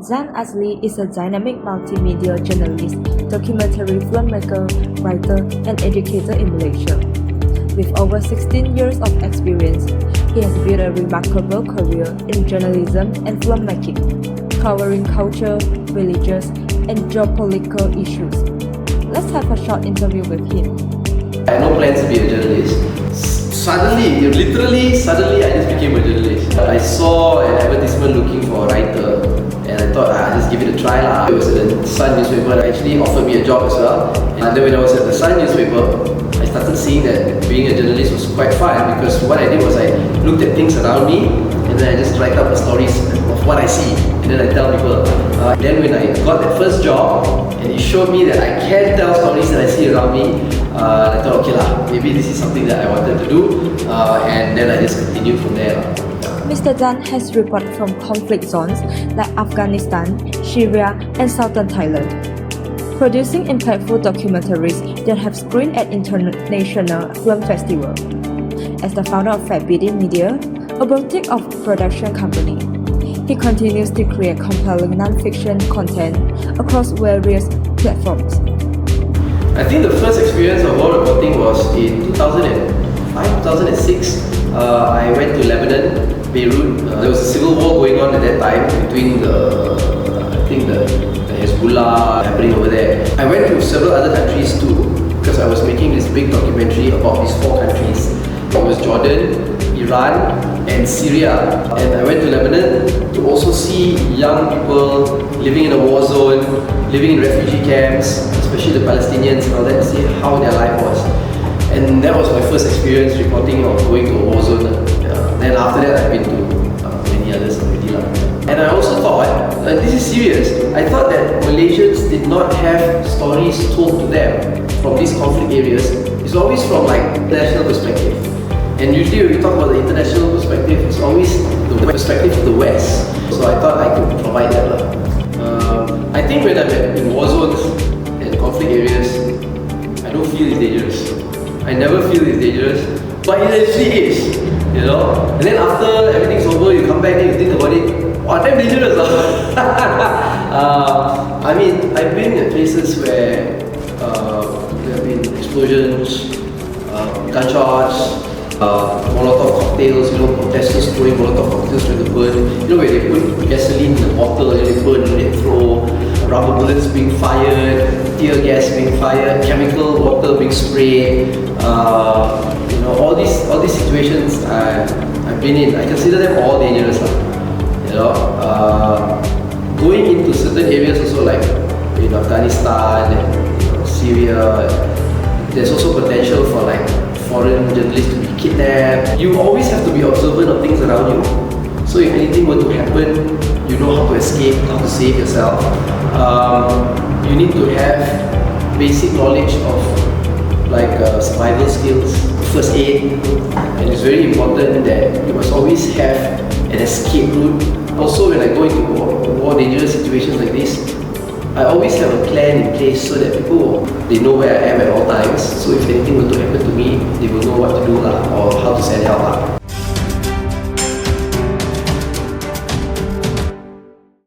Zan Azlee is a dynamic multimedia journalist, documentary filmmaker, writer, and educator in Malaysia. With over 16 years of experience, he has built a remarkable career in journalism and filmmaking, covering culture, religious, and geopolitical issues. Let's have a short interview with him. I had no plans to be a journalist. Literally suddenly, I just became a journalist. I saw an advertisement looking for a writer, and I thought I'll just give it a try lah. It was at the Sun newspaper. They actually offered me a job as well. And then when I was at the Sun newspaper, I started seeing that being a journalist was quite fun, because what I did was I looked at things around me, and then I just write up the stories of what I see, and then I tell people. Then when I got that first job, and it showed me that I can tell stories that I see around me, I thought, okay lah, maybe this is something that I wanted to do, and then I just continued from there. Mr. Zan has reported from conflict zones like Afghanistan, Syria, and southern Thailand, producing impactful documentaries that have screened at international film festivals. As the founder of Fatbidi Media, a boutique of production company, he continues to create compelling non-fiction content across various platforms. I think the first experience of war reporting was in 2005, 2006. I went to Lebanon, Beirut. There was a civil war going on at that time between the Hezbollah happening over there. I went to several other countries too, because I was making this big documentary about these 4 countries. It was Jordan, Iran, and Syria. And I went to Lebanon to also see young people living in a war zone, living in refugee camps, especially the Palestinians and all that, to see how their life was. And that was my first experience reporting or going to a war zone. Then after that, I've been to many others already. And I also thought, this is serious, I thought that Malaysians did not have stories told to them from these conflict areas. It's always from like national perspective. And usually when we talk about the international perspective, it's always the perspective of the West. So I thought I could provide that. I think when I'm in war zones and conflict areas, I don't feel it's dangerous. I never feel it's dangerous, but it actually is, you know. And then after everything's over, you come back and you think about it, wow, damn dangerous. I mean, I've been in places where there have been explosions, gunshots, Molotov cocktails, protesters throwing Molotov cocktails when they burn, where they put gasoline in the bottle and they burn and they throw, rubber bullets being fired, tear gas being fired, chemical water being sprayed, all these situations I've been in. I consider them all dangerous. Going into certain areas also, like in Afghanistan and Syria, there's also potential for like foreign journalists to be kidnapped. You always have to be observant of things around you. So if anything were to happen, you know how to escape, how to save yourself. You need to have basic knowledge of like survival skills, first aid, and it's very important that you must always have an escape route. Also, when I go into more dangerous situations like this, I always have a plan in place so that people, they know where I am at all times. So if anything were to happen to me, they will know what to do or how to send help.